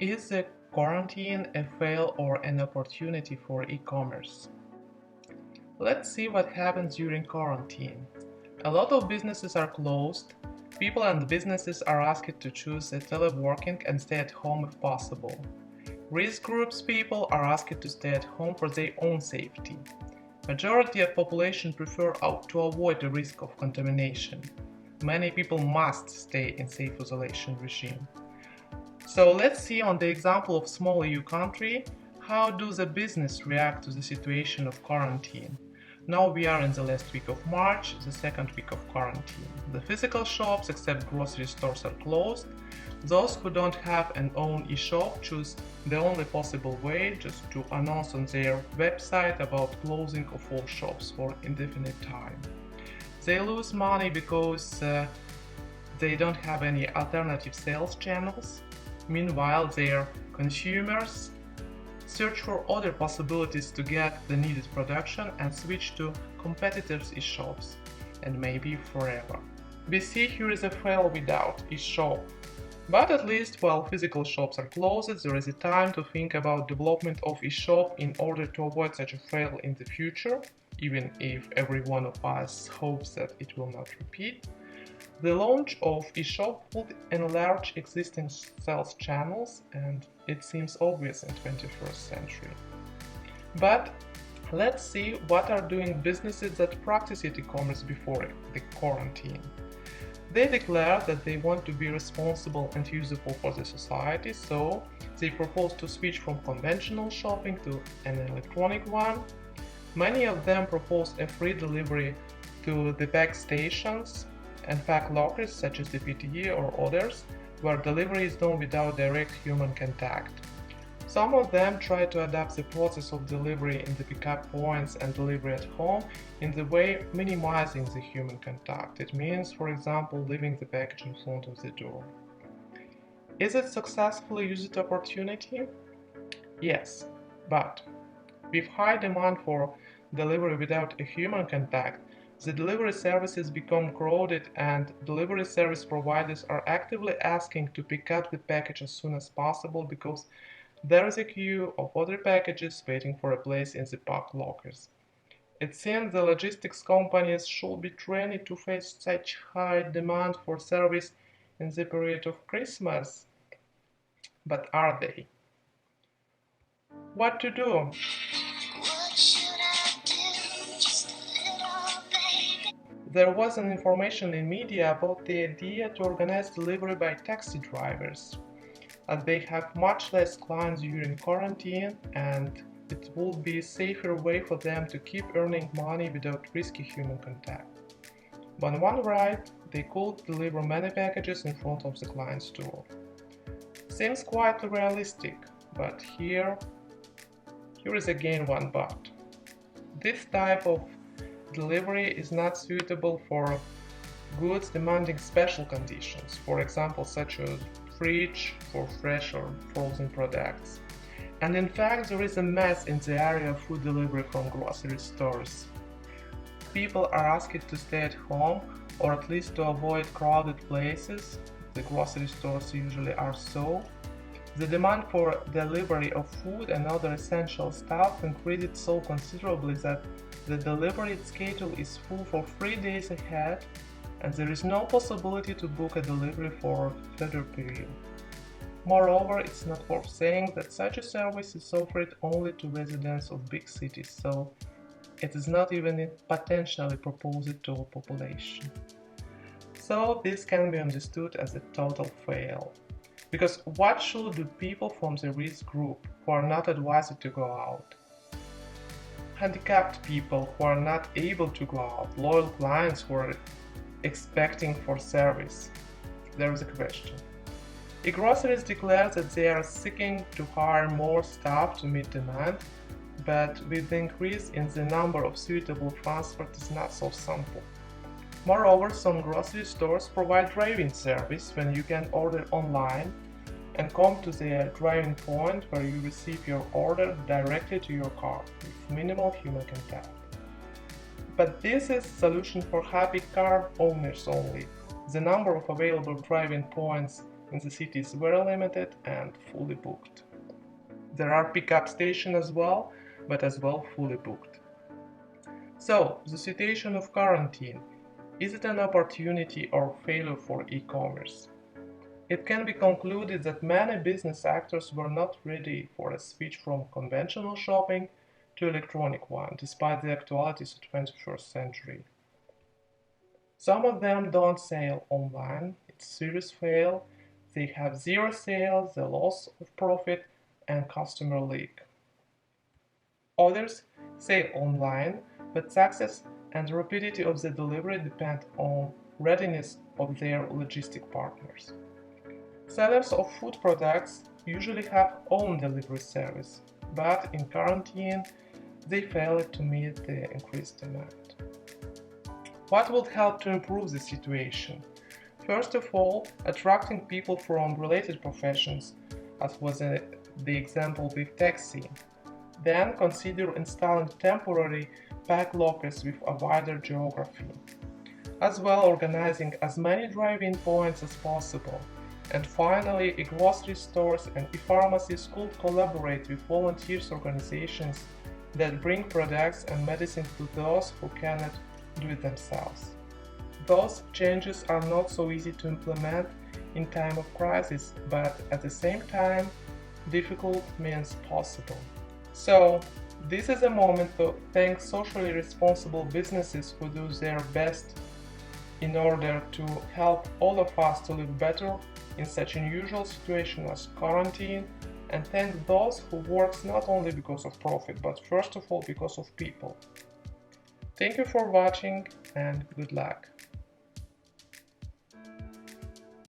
Is the quarantine a fail or an opportunity for e-commerce? Let's see what happens during quarantine. A lot of businesses are closed. People and businesses are asked to choose a teleworking and stay at home if possible. Risk groups people are asked to stay at home for their own safety. Majority of population prefer to avoid the risk of contamination. Many people must stay in safe isolation regime. So let's see on the example of small EU country, how do the business react to the situation of quarantine? Now we are in the last week of March, the second week of quarantine. The physical shops except grocery stores are closed. Those who don't have an own e-shop choose the only possible way, just to announce on their website about closing of all shops for indefinite time. They lose money because they don't have any alternative sales channels. Meanwhile, their consumers search for other possibilities to get the needed production and switch to competitors' e-shops, and maybe forever. We see here is a fail without e-shop. But at least while physical shops are closed, there is a time to think about development of e-shop in order to avoid such a fail in the future, even if every one of us hopes that it will not repeat. The launch of eShop would enlarge existing sales channels, and it seems obvious in 21st century. But let's see what are doing businesses that practice e-commerce before the quarantine. They declare that they want to be responsible and usable for the society, so they propose to switch from conventional shopping to an electronic one. Many of them propose a free delivery to the pack stations and pack lockers such as the PTE or others, where delivery is done without direct human contact. Some of them try to adapt the process of delivery in the pickup points and delivery at home in the way minimizing the human contact. It means, for example, leaving the package in front of the door. Is it successfully used opportunity? Yes, but with high demand for delivery without a human contact, the delivery services become crowded and delivery service providers are actively asking to pick up the package as soon as possible because there is a queue of other packages waiting for a place in the pack lockers. It seems the logistics companies should be trained to face such high demand for service in the period of Christmas. But are they? What to do? There was an information in media about the idea to organize delivery by taxi drivers, as they have much less clients during quarantine and it would be a safer way for them to keep earning money without risky human contact. On one right, they could deliver many packages in front of the client's door. Seems quite realistic, but here is again one but. This type of delivery is not suitable for goods demanding special conditions, for example such as fridge for fresh or frozen products. And in fact there is a mess in the area of food delivery from grocery stores. People are asked to stay at home or at least to avoid crowded places. The grocery stores usually are so. The demand for delivery of food and other essential stuff increased so considerably that the delivery schedule is full for 3 days ahead, and there is no possibility to book a delivery for a further period. Moreover, it's not worth saying that such a service is offered only to residents of big cities, so it is not even potentially proposed to all population. So this can be understood as a total fail. Because what should do people from the risk group who are not advised to go out? Handicapped people who are not able to go out, loyal clients who are expecting for service. There is a question. E-groceries declare that they are seeking to hire more staff to meet demand, but with the increase in the number of suitable transport is not so simple. Moreover, some grocery stores provide driving service when you can order online and come to the driving point where you receive your order directly to your car with minimal human contact. But this is a solution for happy car owners only. The number of available driving points in the city is very limited and fully booked. There are pickup stations as well, but as well fully booked. So, the situation of quarantine, is it an opportunity or failure for e-commerce? It can be concluded that many business actors were not ready for a switch from conventional shopping to electronic one, despite the actualities of the 21st century. Some of them don't sell online, it's serious fail, they have zero sales, the loss of profit, and customer leak. Others sell online, but success and rapidity of the delivery depend on readiness of their logistic partners. Sellers of food products usually have own delivery service, but in quarantine they failed to meet the increased demand. What would help to improve the situation? First of all, attracting people from related professions, as was the example with taxi. Then consider installing temporary pack lockers with a wider geography. As well, organizing as many drive-in points as possible. And finally, grocery stores and e-pharmacies could collaborate with volunteers organizations that bring products and medicine to those who cannot do it themselves. Those changes are not so easy to implement in time of crisis, but at the same time, difficult means possible. So, this is a moment to thank socially responsible businesses who do their best in order to help all of us to live better in such an unusual situation as quarantine, and thank those who work not only because of profit, but first of all because of people. Thank you for watching and good luck.